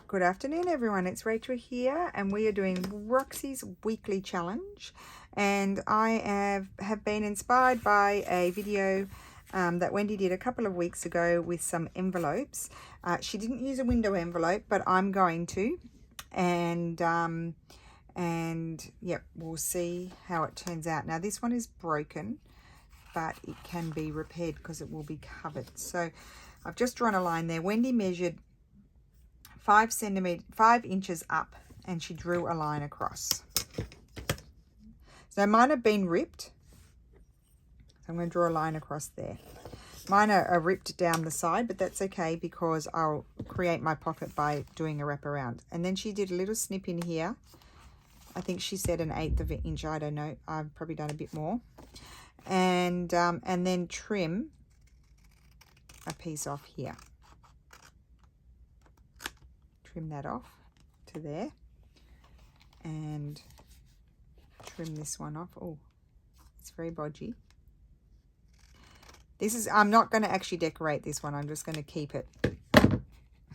Good afternoon, everyone. It's Rachel here, and we are doing Roxy's weekly challenge. And I have been inspired by a video that Wendy did a couple of weeks ago with some envelopes. She didn't use a window envelope, but I'm going to. And yep, we'll see how it turns out. Now, this one is broken, but it can be repaired because it will be covered. So I've just drawn a line there. Wendy measured 5 inches up, and she drew a line across. So mine have been ripped, so I'm going to draw a line across there. Mine are ripped down the side, but that's okay because I'll create my pocket by doing a wraparound. And then she did a little snip in here. I think she said 1/8 of an inch. I don't know. I've probably done a bit more. And then trim a piece off here. Trim that off to there, and trim this one off. Oh, it's very bodgy. This is, I'm not going to actually decorate this one. I'm just going to keep it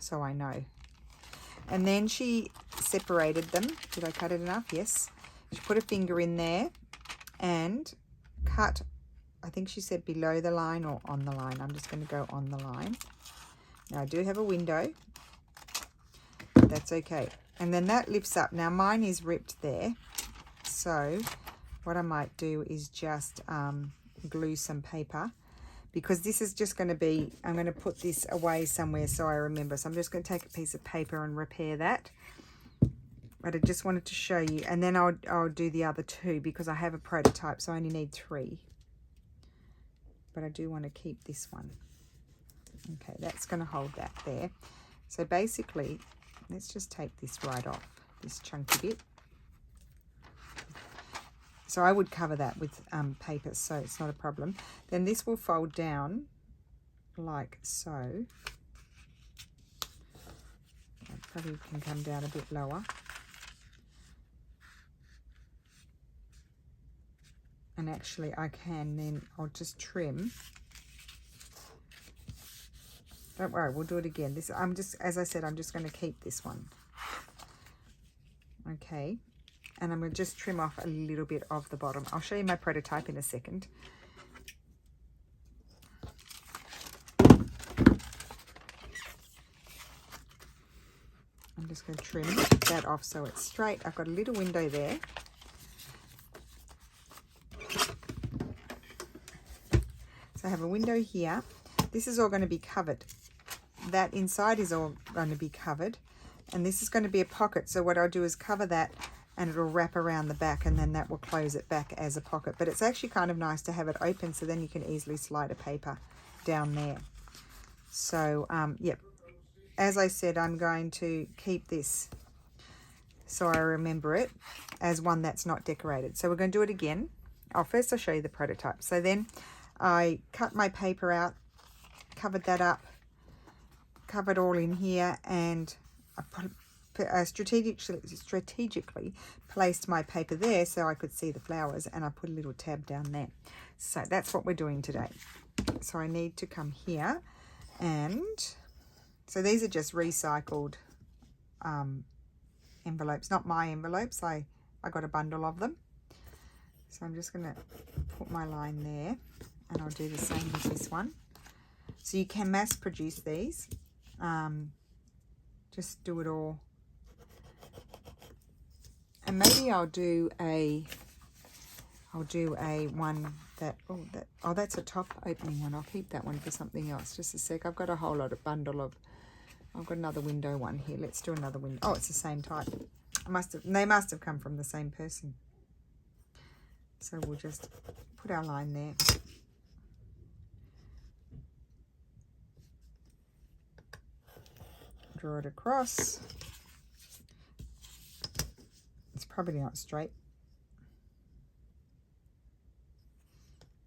so I know. And then she separated them. Did I cut it enough? Yes. She put a finger in there and cut, I think she said below the line or on the line. I'm just going to go on the line. Now I do have a window. That's okay. And then that lifts up. Now mine is ripped there, so what I might do is just glue some paper, because this is just going to be, I'm going to put this away somewhere so I remember. So I'm just going to take a piece of paper and repair that. But I just wanted to show you, and then I'll do the other two because I have a prototype, so I only need 3. But I do want to keep this one. Okay, that's going to hold that there. So basically, let's just take this right off, this chunky bit. So I would cover that with paper, so it's not a problem. Then this will fold down like so. It probably can come down a bit lower. And actually I can then, I'll just trim. Don't worry, we'll do it again. This, I'm just, as I said, I'm just going to keep this one. Okay. And I'm going to just trim off a little bit of the bottom. I'll show you my prototype in a second. I'm just going to trim that off so it's straight. I've got a little window there. So I have a window here. This is all going to be covered. That inside is all going to be covered, and this is going to be a pocket. So what I'll do is cover that, and it'll wrap around the back, and then that will close it back as a pocket. But it's actually kind of nice to have it open, so then you can easily slide a paper down there. So yep, as I said, I'm going to keep this so I remember it as one that's not decorated. So we're going to do it again. First I'll show you the prototype. So then I cut my paper out, covered that up, covered all in here, and I strategically placed my paper there so I could see the flowers, and I put a little tab down there. So that's what we're doing today. So I need to come here, and so these are just recycled envelopes, not my envelopes. I got a bundle of them. So I'm just going to put my line there, and I'll do the same with this one. So you can mass produce these. Just do it all. And maybe I'll do a one that, that's a top opening one. I'll keep that one for something else. Just a sec. I've got a whole lot of I've got another window one here. Let's do another window. Oh, it's the same type. They must have come from the same person. So we'll just put our line there. Draw it across. It's probably not straight.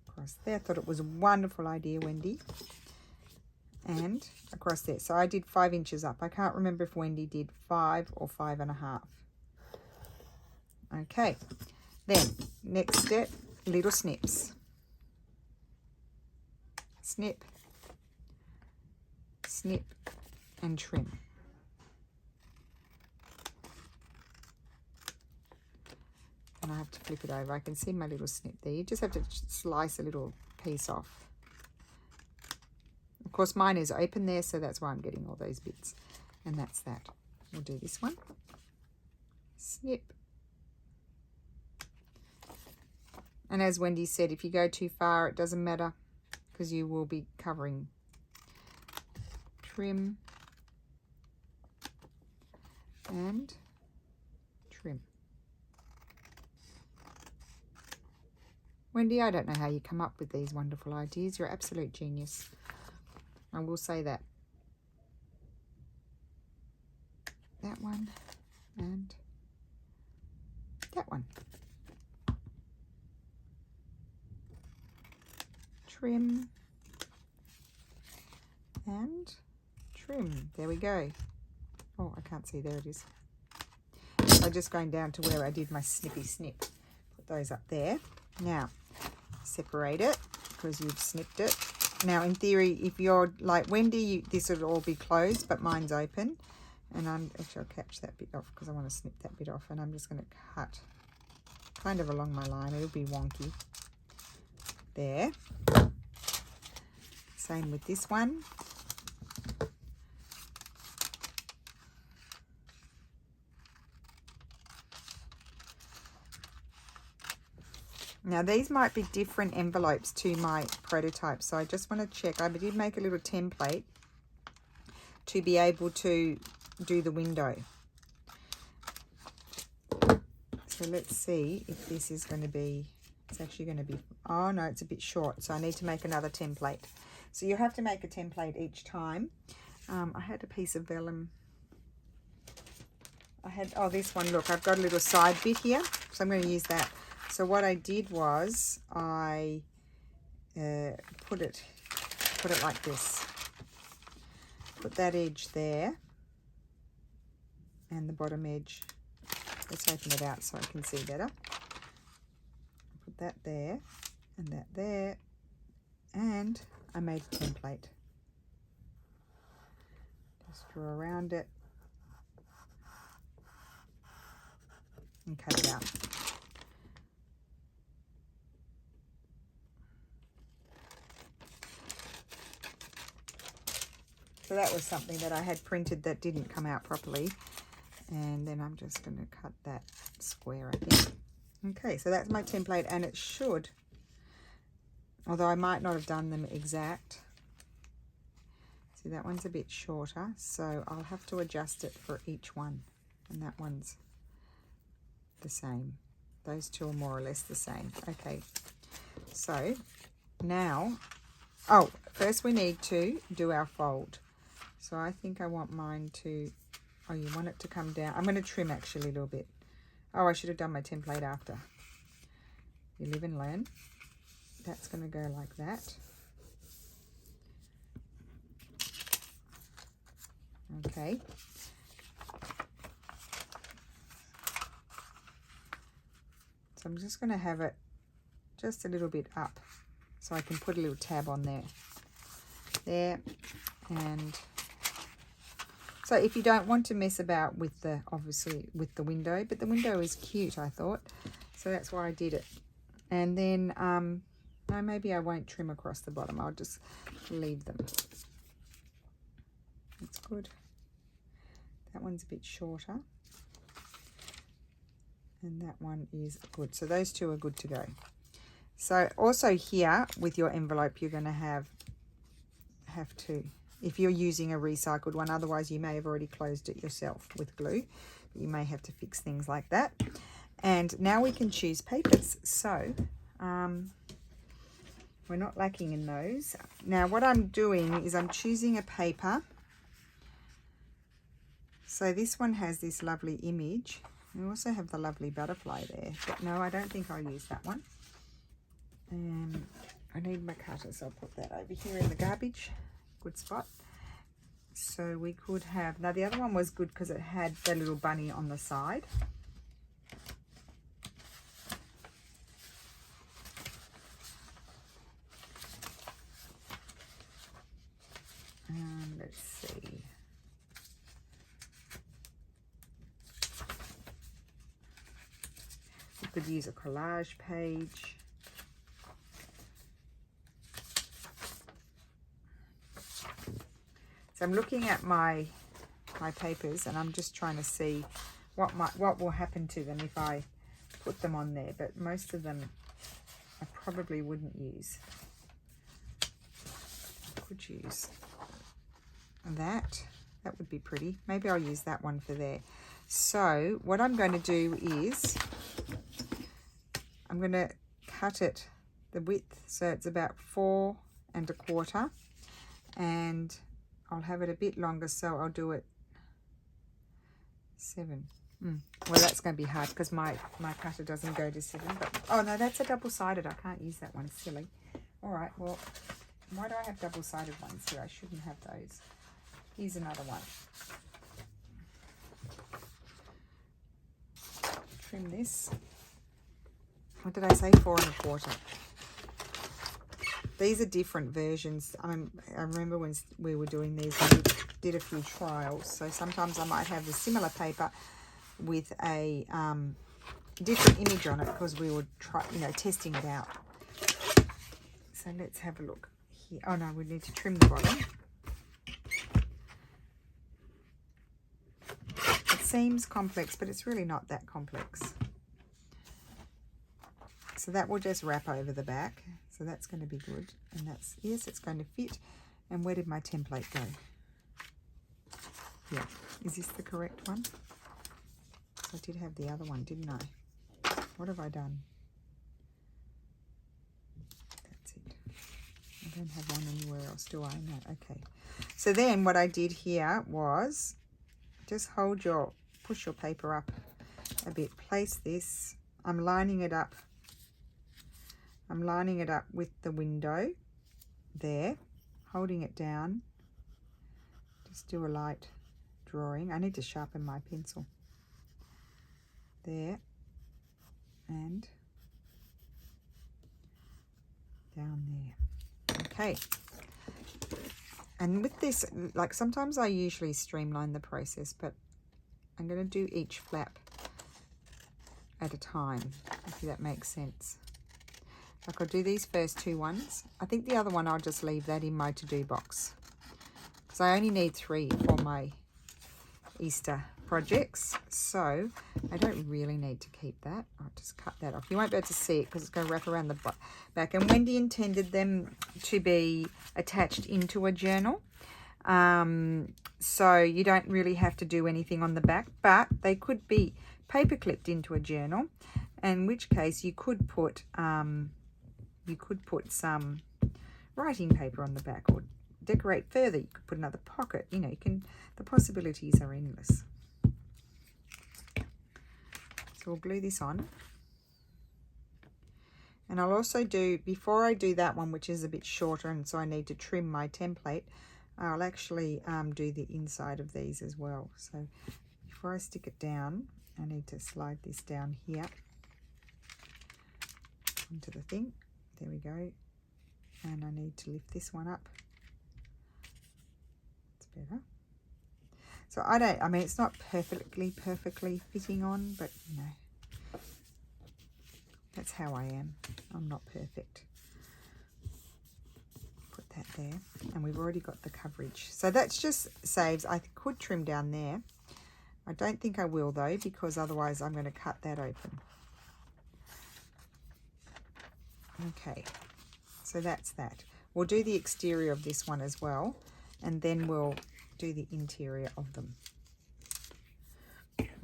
Across there. I thought it was a wonderful idea, Wendy. And across there. So I did 5 inches up. I can't remember if Wendy did 5 or 5.5. Okay. Then, next step, little snips. Snip, snip, and trim. and I have to flip it over. I can see my little snip there. You just have to slice a little piece off. Of course, mine is open there, so that's why I'm getting all those bits. And that's that. We'll do this one. Snip. And as Wendy said, if you go too far, it doesn't matter because you will be covering. Trim. And trim. Wendy, I don't know how you come up with these wonderful ideas. You're an absolute genius. I will say that. That one and that one. Trim and trim. There we go. Oh, I can't see. There it is. So just going down to where I did my snippy snip. Put those up there. Now, separate it because you've snipped it. Now, in theory, if you're like Wendy, this would all be closed, but mine's open. And actually, I'll catch that bit off because I want to snip that bit off. And I'm just going to cut kind of along my line. It'll be wonky. There. Same with this one. Now these might be different envelopes to my prototype, so I just want to check. I did make a little template to be able to do the window. So let's see if this is going to be, it's actually going to be, oh no, it's a bit short, so I need to make another template. So you have to make a template each time. I had a piece of vellum. Oh, this one, look, I've got a little side bit here, so I'm going to use that. So what I did was I put it like this. Put that edge there and the bottom edge. Let's open it out so I can see better. Put that there and that there, and I made a template. Just draw around it and cut it out. So that was something that I had printed that didn't come out properly. And then I'm just going to cut that square, I think. Okay, so that's my template, and it should, although I might not have done them exact. See, that one's a bit shorter, so I'll have to adjust it for each one. And that one's the same. Those two are more or less the same. Okay, so now, oh, first we need to do our fold. So I think I want mine to, oh, you want it to come down. I'm going to trim actually a little bit. Oh, I should have done my template after. You live and learn. That's going to go like that. Okay. So I'm just going to have it just a little bit up so I can put a little tab on there. There. And so if you don't want to mess about with the, obviously with the window, but the window is cute, I thought. So that's why I did it. And then, no, maybe I won't trim across the bottom. I'll just leave them. That's good. That one's a bit shorter. And that one is good. So those two are good to go. So also here with your envelope, you're going to have to, if you're using a recycled one, otherwise you may have already closed it yourself with glue. But you may have to fix things like that. And now we can choose papers. So we're not lacking in those. Now what I'm doing is I'm choosing a paper. So this one has this lovely image. We also have the lovely butterfly there. But no, I don't think I'll use that one. I need my cutter, so I'll put that over here in the garbage. Good spot. So we could have, now the other one was good because it had the little bunny on the side. Let's see. could use a collage page. So I'm looking at my papers, and I'm just trying to see what will happen to them if I put them on there. But most of them I probably wouldn't use. I could use that. That would be pretty. Maybe I'll use that one for there. So what I'm going to do is I'm going to cut it the width so it's about 4 1/4, and I'll have it a bit longer, so I'll do it 7. Well, that's going to be hard because my cutter doesn't go to 7. But oh no, that's a double-sided. I can't use that one. Silly. All right. Well, why do I have double-sided ones here? I shouldn't have those. Here's another one. Trim this. What did I say? 4 1/4. These are different versions. I remember when we were doing these, we did a few trials. So sometimes I might have a similar paper with a different image on it because we were testing it out. So let's have a look here. Oh no, we need to trim the bottom. It seems complex, but it's really not that complex. So that will just wrap over the back. So that's going to be good. And that's, yes, it's going to fit. And where did my template go? Yeah. Is this the correct one? I did have the other one, didn't I? What have I done? That's it. I don't have one anywhere else, do I? No. Okay. So then what I did here was just push your paper up a bit. Place this. I'm lining it up. I'm lining it up with the window there, holding it down. Just do a light drawing. I need to sharpen my pencil. There and down there. Okay. And with this, like sometimes I usually streamline the process, but I'm going to do each flap at a time, if that makes sense. Like I'll do these first 2 ones. I think the other one I'll just leave that in my to-do box because I only need 3 for my Easter projects, so I don't really need to keep that. I'll just cut that off. You won't be able to see it because it's going to wrap around the back. And Wendy intended them to be attached into a journal, so you don't really have to do anything on the back, but they could be paper clipped into a journal, in which case you could put some writing paper on the back or decorate further. You could put another pocket. You know, the possibilities are endless. So we'll glue this on. And I'll also do, before I do that one, which is a bit shorter and so I need to trim my template, I'll actually do the inside of these as well. So before I stick it down, I need to slide this down here into the thing. There we go. And I need to lift this one up. It's better. So I mean, it's not perfectly fitting on, but you know, that's how I am. I'm not perfect. Put that there. And we've already got the coverage. So that's just saves. I could trim down there. I don't think I will though, because otherwise I'm going to cut that open. Okay, so that's that. We'll do the exterior of this one as well, and then we'll do the interior of them.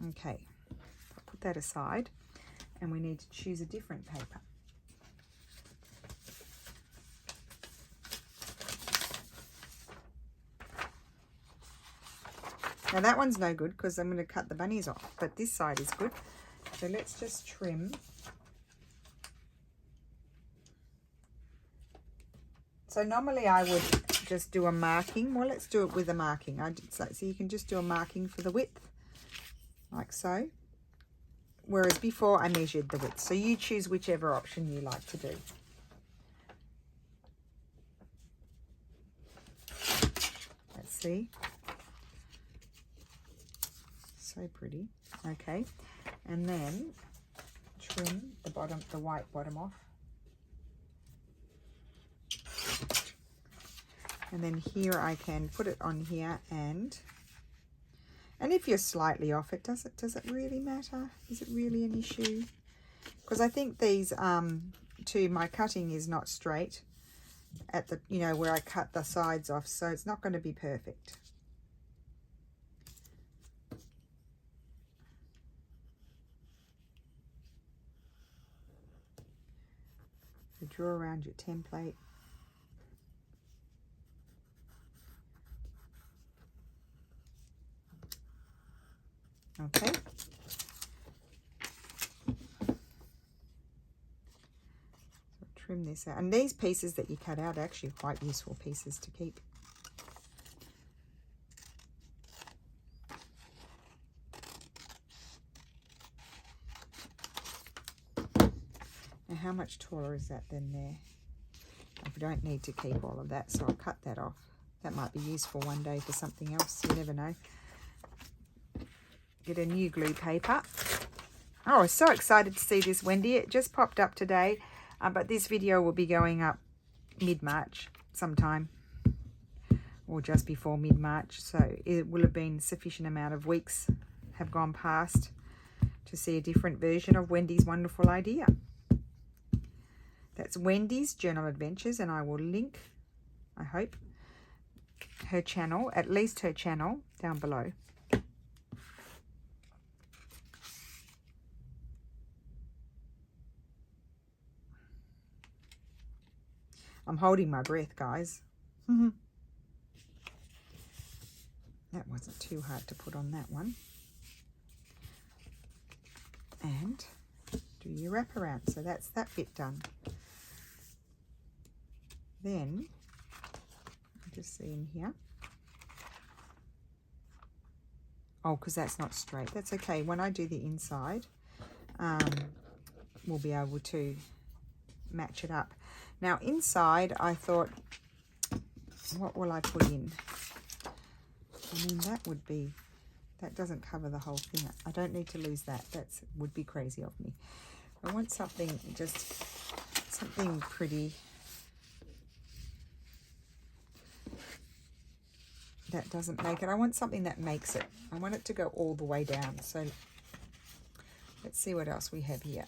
Okay, I'll put that aside, and we need to choose a different paper. Now that one's no good because I'm going to cut the bunnies off, but this side is good. So let's just trim. So normally I would just do a marking. Well, let's do it with a marking. So you can just do a marking for the width, like so. Whereas before I measured the width. So you choose whichever option you like to do. Let's see. So pretty. Okay. And then trim the bottom, the white bottom off. And then here I can put it on here, and if you're slightly off it, does it really matter? Is it really an issue? Because I think these too, my cutting is not straight at the, you know, where I cut the sides off, so it's not going to be perfect. So draw around your template. Okay. So trim this out. And these pieces that you cut out are actually quite useful pieces to keep. Now how much taller is that than there? I don't need to keep all of that, so I'll cut that off. That might be useful one day for something else. You never know. Get a new glue paper. Oh, so excited to see this, Wendy. It just popped up today, but this video will be going up mid-March sometime, or just before mid-March. So it will have been sufficient amount of weeks have gone past to see a different version of Wendy's wonderful idea. That's Wendy's Journal Adventures, and I will link, I hope, her channel, at least her channel, down below. I'm holding my breath, guys. That wasn't too hard to put on that one. And do your wraparound. So that's that bit done. Then, just see in here. Oh, because that's not straight. That's okay. When I do the inside, we'll be able to match it up. Now inside, I thought, what will I put in? I mean, that doesn't cover the whole thing. I don't need to lose that. That would be crazy of me. I want something, just something pretty. That doesn't make it. I want something that makes it. I want it to go all the way down. So let's see what else we have here.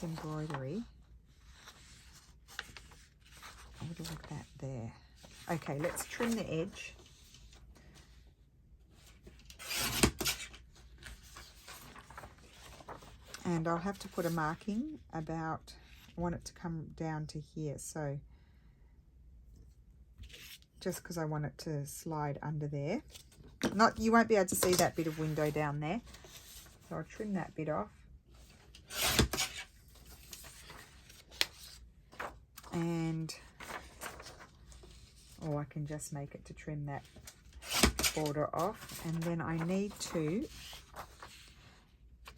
Embroidery. I would like that there. Okay, let's trim the edge. And I'll have to put a marking about, I want it to come down to here, so just because I want it to slide under there. Not, you won't be able to see that bit of window down there, so I'll trim that bit off. And I can just make it to trim that border off, and then I need to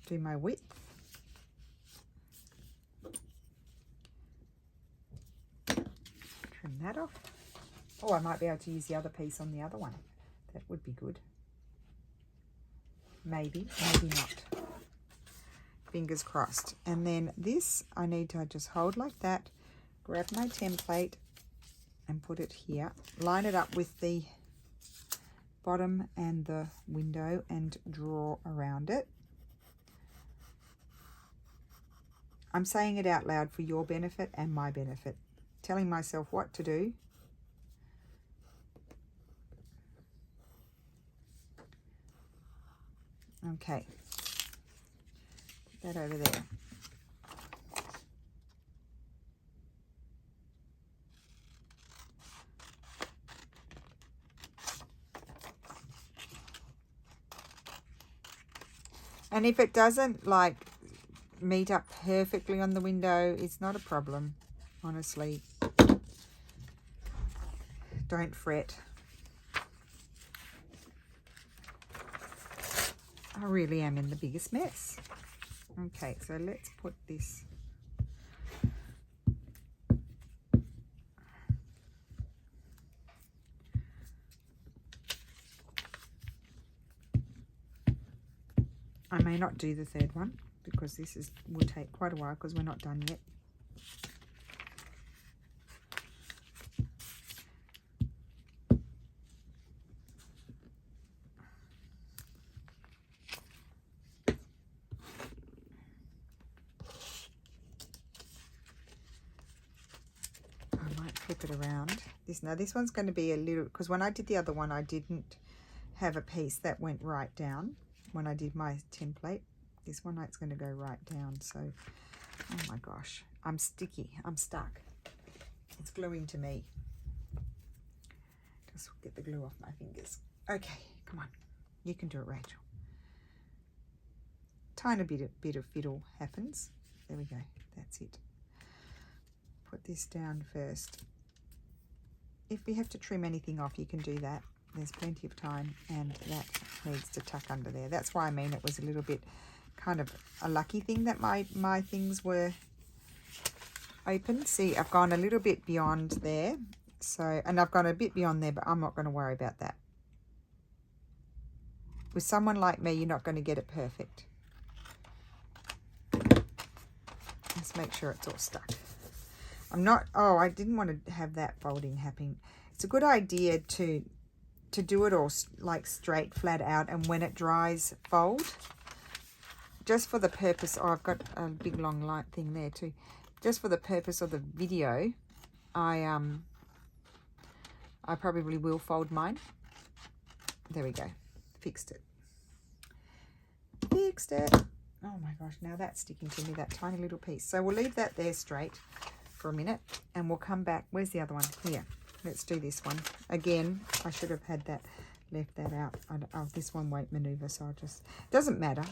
do my width. Trim that off. Oh, I might be able to use the other piece on the other one. That would be good. Maybe, maybe not. Fingers crossed. And then this, I need to just hold like that. Grab my template and put it here. Line it up with the bottom and the window and draw around it. I'm saying it out loud for your benefit and my benefit. Telling myself what to do. Okay. Put that over there. And if it doesn't like meet up perfectly on the window, it's not a problem, honestly. Don't fret. I really am in the biggest mess. Okay, so let's put this. I may not do the third one because this will take quite a while because we're not done yet. Flip it around. This one's going to be a little, because when I did the other one I didn't have a piece that went right down when I did my template. This one it's going to go right down. So oh my gosh, I'm sticky, I'm stuck, it's gluing to me. Just get the glue off my fingers. Okay, come on, you can do it, Rachel. Tiny bit of fiddle happens. There we go, that's it. Put this down first. If you have to trim anything off, you can do that. There's plenty of time, and that needs to tuck under there. That's why I mean it was a little bit kind of a lucky thing that my things were open. See, I've gone a little bit beyond there. So, and I've gone a bit beyond there, but I'm not going to worry about that. With someone like me, you're not going to get it perfect. Let's make sure it's all stuck. I'm not, oh, I didn't want to have that folding happening. It's a good idea to do it all like straight, flat out, and when it dries, fold. Just for the purpose, oh, I've got a big long light thing there too. Just for the purpose of the video, I probably will fold mine. There we go, fixed it. Fixed it. Oh my gosh, now that's sticking to me, that tiny little piece. So we'll leave that there straight for a minute, and we'll come back. Where's the other one? Here, let's do this one again. I should have had that, left that out. Oh, this one won't maneuver, so I'll just, doesn't matter,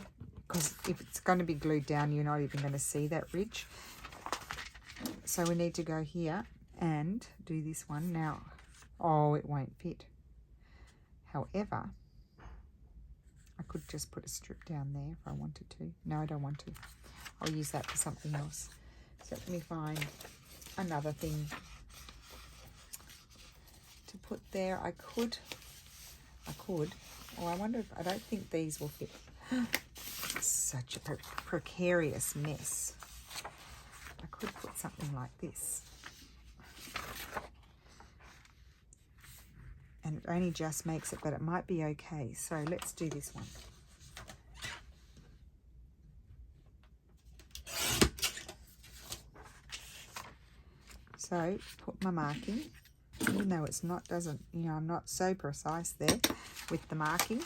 because if it's going to be glued down, you're not even going to see that ridge. So we need to go here and do this one now. Oh, it won't fit. However, I could just put a strip down there if I wanted to. No, I don't want to. I'll use that for something else. So let me find another thing to put there. I could. Oh, I wonder if, I don't think these will fit. It's such a precarious mess. I could put something like this. And it only just makes it, but it might be okay. So let's do this one. So put my marking, even though it's not, doesn't, you know, I'm not so precise there with the marking.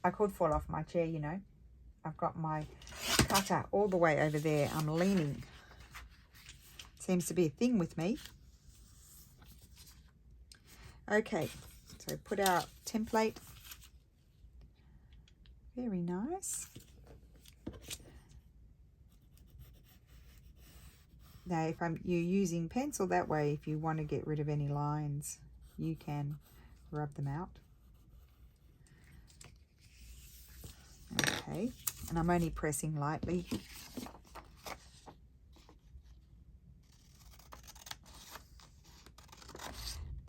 I could fall off my chair, you know. I've got my cutter all the way over there. I'm leaning. Seems to be a thing with me. Okay, so put our template. Very nice. Now, if you're using pencil that way, if you want to get rid of any lines, you can rub them out. Okay, and I'm only pressing lightly.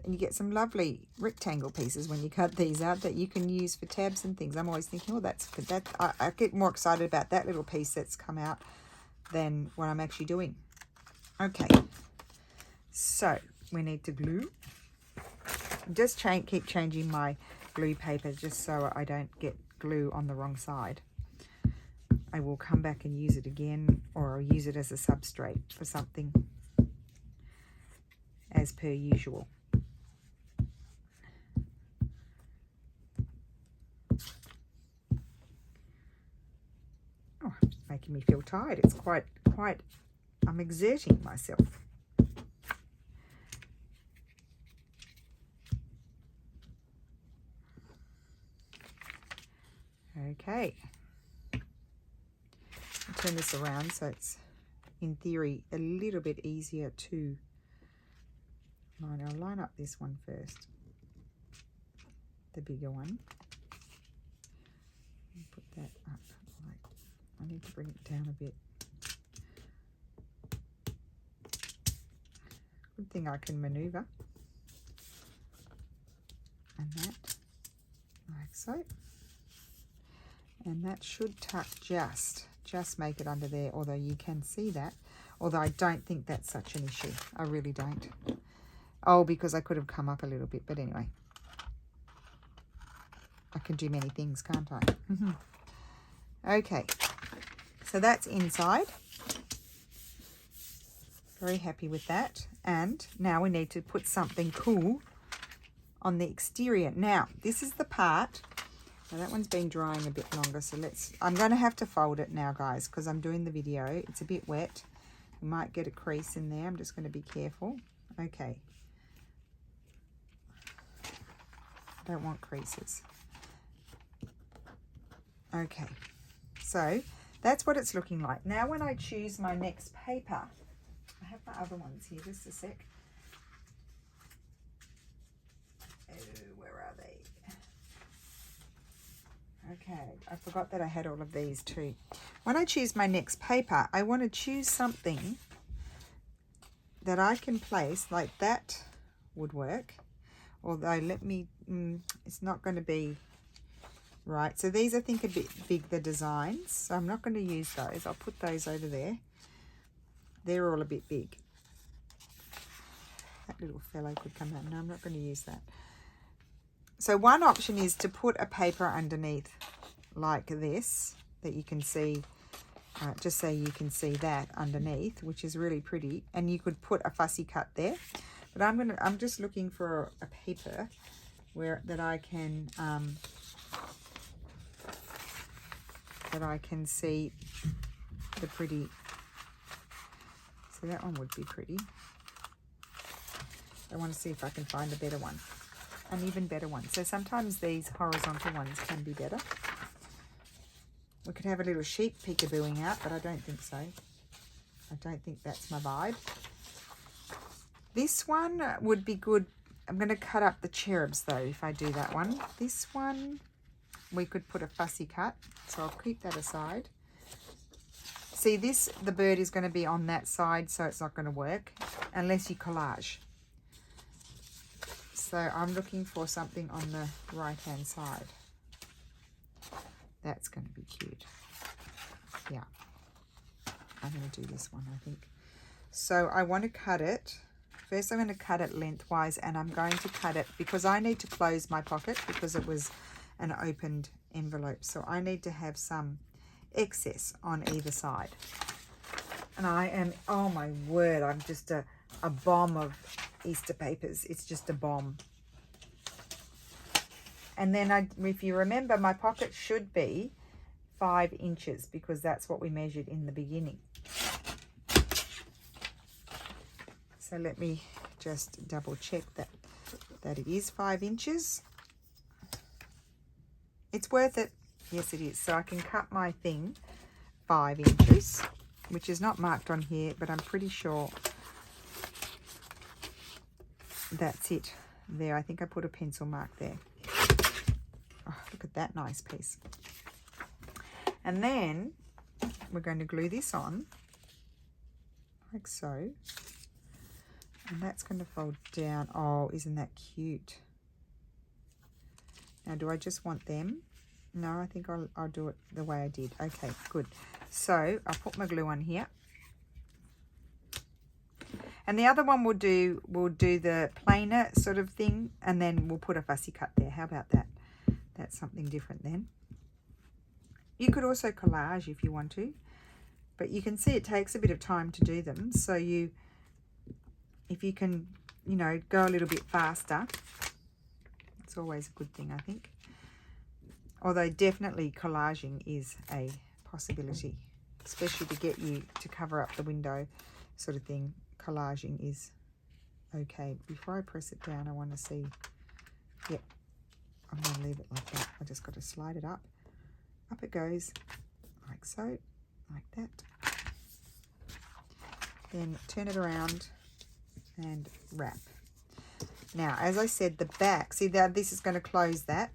And you get some lovely rectangle pieces when you cut these out that you can use for tabs and things. I'm always thinking, oh, that's good. That I get more excited about that little piece that's come out than what I'm actually doing. Okay, so we need to glue. Just keep changing my glue paper just so I don't get glue on the wrong side. I will come back and use it again, or I'll use it as a substrate for something as per usual. Oh, it's making me feel tired. It's quite, I'm exerting myself. Okay. I'll turn this around so it's, in theory, a little bit easier to line. I'll line up this one first, the bigger one. Put that up. Like, I need to bring it down a bit. something I can maneuver. And that, like so. And that should tuck just make it under there, although you can see that. Although I don't think that's such an issue. I really don't. Oh, because I could have come up a little bit, but anyway. I can do many things, can't I? Okay, so that's inside. Very happy with that. And now we need to put something cool on the exterior. Now, this is the part. Now that one's been drying a bit longer, so I'm going to have to fold it now, guys, because I'm doing the video. It's a bit wet. We might get a crease in there. I'm just going to be careful. Okay. I don't want creases. Okay. So that's what it's looking like. Now when I choose my next paper, I have my other ones here, just a sec. Where are they? Okay, I forgot that I had all of these too. When I choose my next paper, I want to choose something that I can place, like that would work. Although it's not going to be right. So these I think are a bit big, the designs. So I'm not going to use those. I'll put those over there. They're all a bit big. That little fellow could come out. No, I'm not going to use that. So one option is to put a paper underneath like this that you can see, just so you can see that underneath, which is really pretty. And you could put a fussy cut there. But I'm just looking for a paper that I can see the pretty. So that one would be pretty. I want to see if I can find a better one. An even better one. So sometimes these horizontal ones can be better. We could have a little sheep peekabooing out, but I don't think so. I don't think that's my vibe. This one would be good. I'm going to cut up the cherubs though if I do that one. This one, we could put a fussy cut. So I'll keep that aside. See this, the bird is going to be on that side, so it's not going to work unless you collage. So I'm looking for something on the right hand side. That's going to be cute. Yeah. I'm going to do this one, I think. So I want to cut it. First I'm going to cut it lengthwise, and I'm going to cut it because I need to close my pocket because it was an opened envelope. So I need to have some excess on either side. And I am, oh my word, I'm just a bomb of Easter papers. It's just a bomb. And then if you remember, my pocket should be 5 inches because that's what we measured in the beginning. So let me just double check that it is 5 inches. It's worth it. Yes, it is. So I can cut my thing 5 inches, which is not marked on here, but I'm pretty sure that's it there. I think I put a pencil mark there. Oh, look at that nice piece. And then we're going to glue this on like so. And that's going to fold down. Oh, isn't that cute? Now, do I just want them? No, I think I'll do it the way I did. Okay, good. So I'll put my glue on here. And the other one we'll do the plainer sort of thing, and then we'll put a fussy cut there. How about that? That's something different then. You could also collage if you want to, but you can see it takes a bit of time to do them. So if you can, go a little bit faster, it's always a good thing, I think. Although definitely collaging is a possibility, especially to get you to cover up the window sort of thing. Collaging is okay. Before I press it down, I want to see. Yep, I'm going to leave it like that. I just got to slide it up. Up it goes, like so, like that. Then turn it around and wrap. Now, as I said, the back, see that this is going to close that.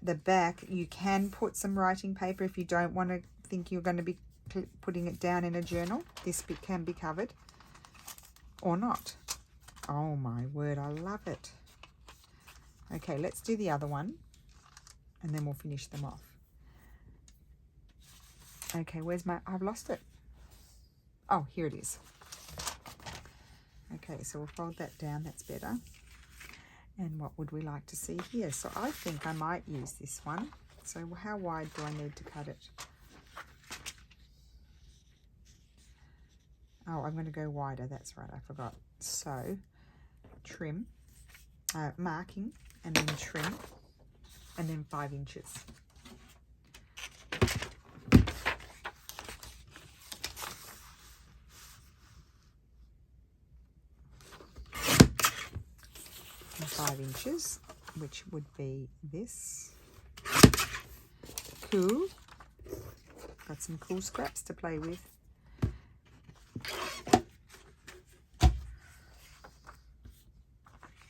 The back, you can put some writing paper if you don't want to think you're going to be putting it down in a journal. This bit can be covered or not. Oh my word, I love it. Okay, let's do the other one and then we'll finish them off. Okay, where's my, I've lost it. Oh, here it is. Okay, so we'll fold that down, that's better. And what would we like to see here? So I think I might use this one. So how wide do I need to cut it? Oh, I'm going to go wider, that's right, I forgot. So trim, marking, and then trim, and then 5 inches. And 5 inches, which would be this. Cool. Got some cool scraps to play with.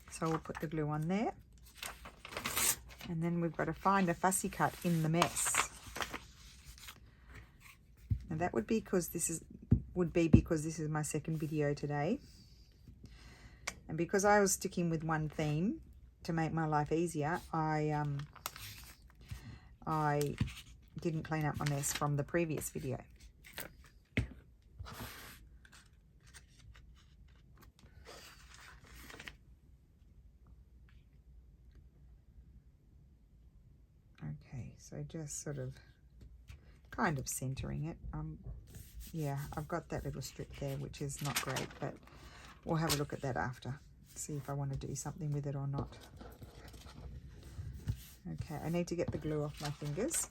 So we'll put the glue on there. And then we've got to find a fussy cut in the mess. And that would be because this is my second video today. And because I was sticking with one theme to make my life easier, I didn't clean up my mess from the previous video. Okay, so just sort of kind of centering it. Yeah, I've got that little strip there, which is not great, but we'll have a look at that after. See if I want to do something with it or not. Okay, I need to get the glue off my fingers.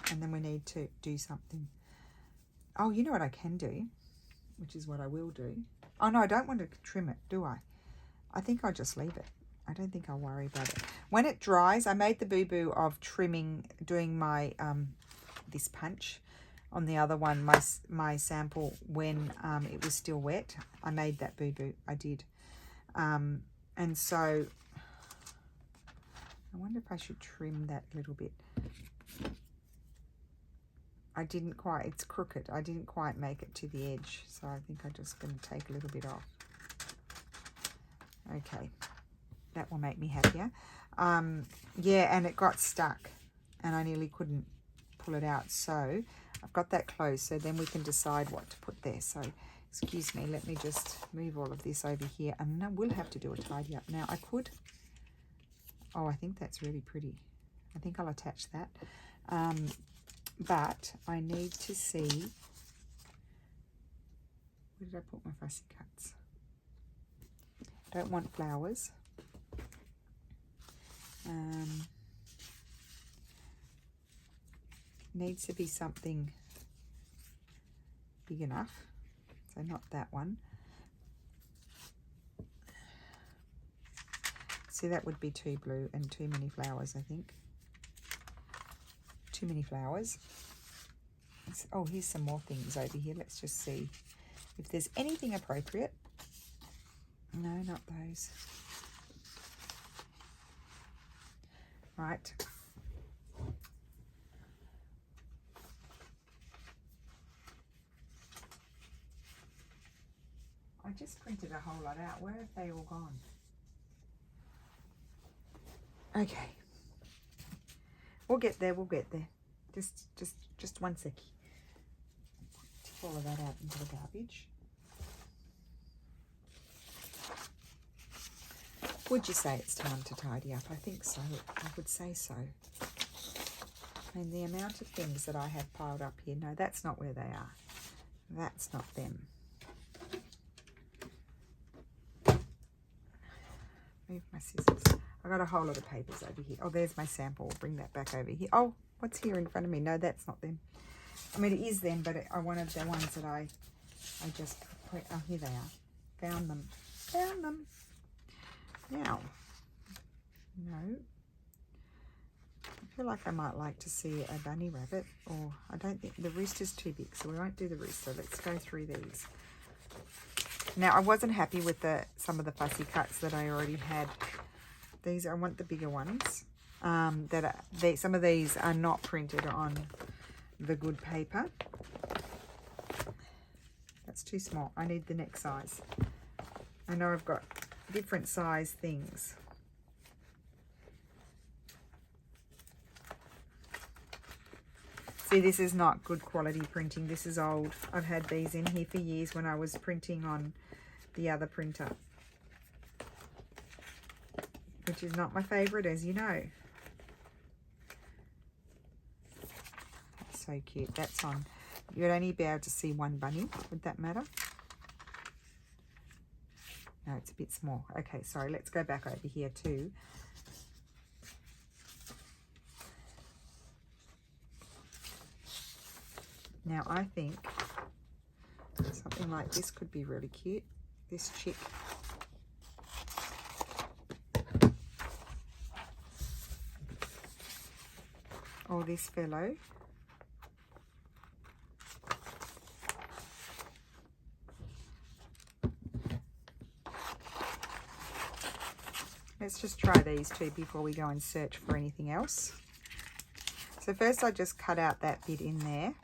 And then we need to do something. Oh, you know what I can do, which is what I will do. Oh, no, I don't want to trim it, do I? I think I'll just leave it. I don't think I'll worry about it. When it dries, I made the boo-boo of trimming, doing my this punch on the other one, my sample, when it was still wet. I made that boo-boo, I did. And so I wonder if I should trim that a little bit. I didn't quite, it's crooked. I didn't quite make it to the edge. So I think I'm just going to take a little bit off. Okay, that will make me happier. Yeah, and it got stuck and I nearly couldn't pull it out. So I've got that closed, so then we can decide what to put there. So excuse me, let me just move all of this over here, and I will have to do a tidy up. Now I could, oh, I think that's really pretty. I think I'll attach that. But I need to see, where did I put my fussy cuts? I don't want flowers. Needs to be something big enough, so not that one. See, that would be too blue and too many flowers, I think. Too many flowers. Oh, here's some more things over here. Let's just see if there's anything appropriate. No, not those. Right. I just printed a whole lot out. Where have they all gone? Okay. We'll get there, we'll get there. Just one seckie. Tip all of that out into the garbage. Would you say it's time to tidy up? I think so. I would say so. And the amount of things that I have piled up here. No, that's not where they are. That's not them. Move my scissors. I got a whole lot of papers over here. Oh, there's my sample. We'll bring that back over here. Oh, what's here in front of me? No, that's not them. I mean, it is them, but I wanted the ones that I just put. Oh, here they are. Found them. Found them. Now, no. I feel like I might like to see a bunny rabbit, or I don't think the wrist is too big, so we won't do the wrist. So let's go through these. Now, I wasn't happy with some of the fussy cuts that I already had. These, I want the bigger ones. Some of these are not printed on the good paper. That's too small. I need the next size. I know I've got different size things. See, this is not good quality printing. This is old. I've had these in here for years when I was printing on the other printer, which is not my favorite, as you know. That's so cute. That's on. You'd only be able to see one bunny. Would that matter? No, it's a bit small. Okay, sorry. Let's go back over here too. Now, I think something like this could be really cute. This chick. Or this fellow. Let's just try these two before we go and search for anything else. So first I just cut out that bit in there.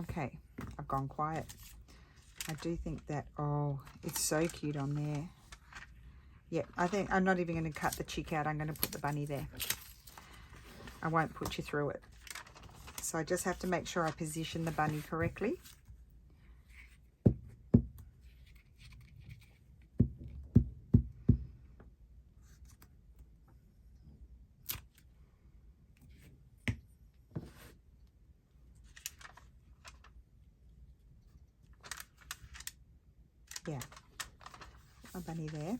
Okay, I've gone quiet. I do think that, oh, it's so cute on there. Yeah, I think I'm not even going to cut the chick out. I'm going to put the bunny there. I won't put you through it. So I just have to make sure I position the bunny correctly. Yeah, my bunny there.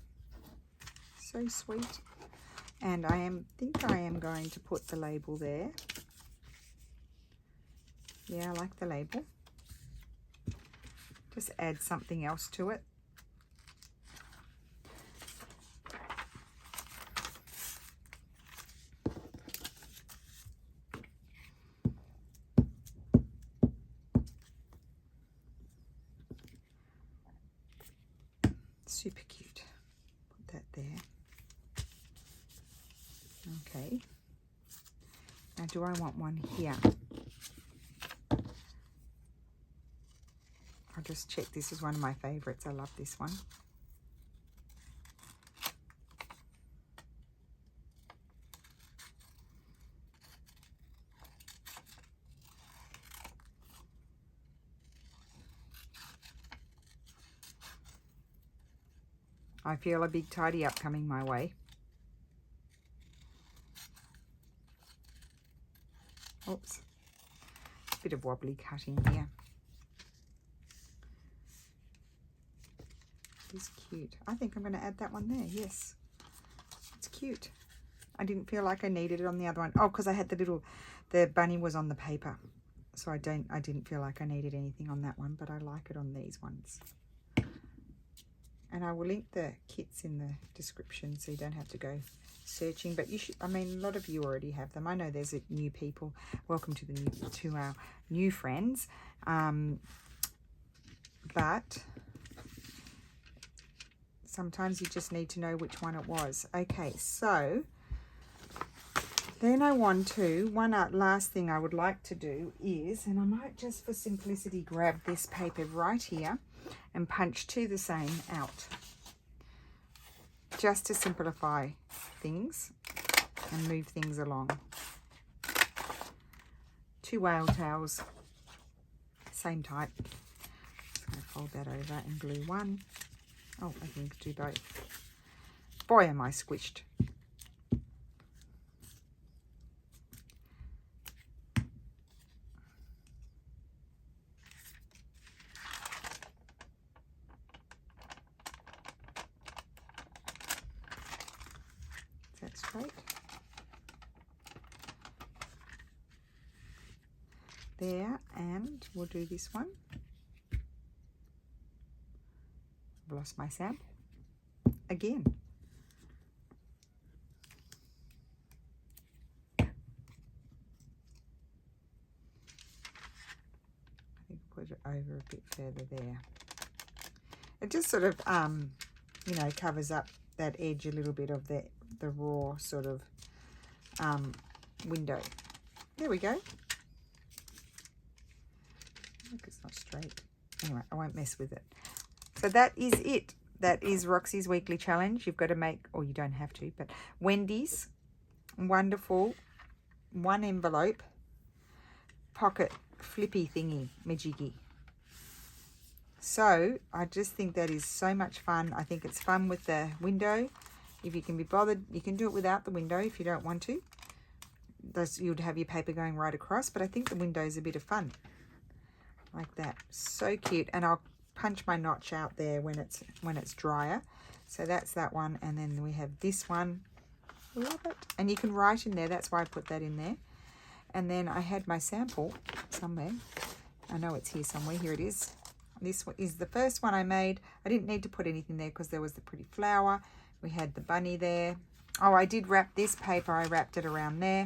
So sweet. And I think I am going to put the label there. Yeah, I like the label. Just add something else to it. Super cute. Put that there. Okay. Now, do I want one here? I'll just check. This is one of my favorites. I love this one. I feel a big tidy up coming my way. Oops. Bit of wobbly cutting here. It's cute. I think I'm going to add that one there. Yes. It's cute. I didn't feel like I needed it on the other one. Oh, because I had the bunny was on the paper. So I didn't feel like I needed anything on that one, but I like it on these ones. And I will link the kits in the description so you don't have to go searching. But you should, I mean, a lot of you already have them. I know there's new people. Welcome to our new friends. But sometimes you just need to know which one it was. Okay, so then I want to, last thing I would like to do is, and I might just for simplicity grab this paper right here and punch two the same out, just to simplify things and move things along. Two whale tails, same type. Just going to fold that over and glue one. Oh, I can do both. Boy, am I squished. Is that straight? There, and we'll do this one. I've lost my sample again. I think I'll put it over a bit further there. It just sort of, you know, covers up that edge a little bit of the raw sort of window. There we go. Look, it's not straight. Anyway, I won't mess with it. So that is it. That is Roxy's weekly challenge. You've got to make, or you don't have to, but Wendy's wonderful 1 envelope pocket flippy thingy majiggy. So I just think that is so much fun. I think it's fun with the window. If you can be bothered, you can do it without the window if you don't want to. You'd have your paper going right across, but I think the window is a bit of fun. Like that. So cute. And I'll punch my notch out there when it's drier. So that's that one. And then we have this one. Love it. And you can write in there. That's why I put that in there. And then I had my sample somewhere. I know it's here somewhere. Here it is. This one is the first one I made. I didn't need to put anything there because there was the pretty flower. We had the bunny there. Oh, I did wrap this paper. I wrapped it around there.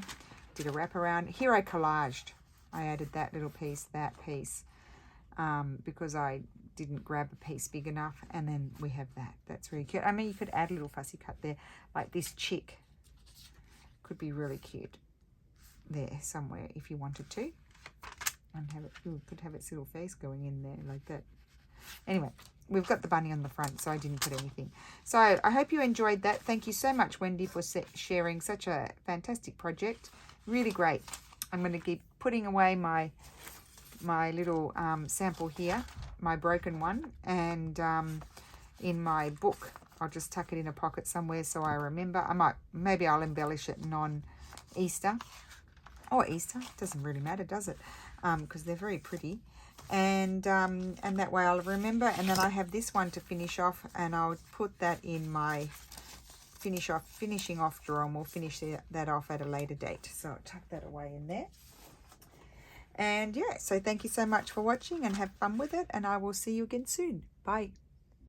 Did a wrap around. Here I collaged. I added that little piece, that piece. Because I didn't grab a piece big enough, and then we have that. That's really cute. I mean, you could add a little fussy cut there, like this chick. Could be really cute there somewhere if you wanted to, and have it. You could have its little face going in there like that. Anyway, we've got the bunny on the front, so I didn't put anything. So I hope you enjoyed that. Thank you so much, Wendy, for sharing such a fantastic project. Really great. I'm going to keep putting away my little sample here, my broken one, and in my book I'll just tuck it in a pocket somewhere so I remember. Maybe I'll embellish it non-Easter or Easter, doesn't really matter, does it? Because they're very pretty, and that way I'll remember. And then I have this one to finish off, and I'll put that in my finishing off drawer, and we'll finish that off at a later date. So I'll tuck that away in there. And yeah, so thank you so much for watching, and have fun with it, and I will see you again soon. Bye.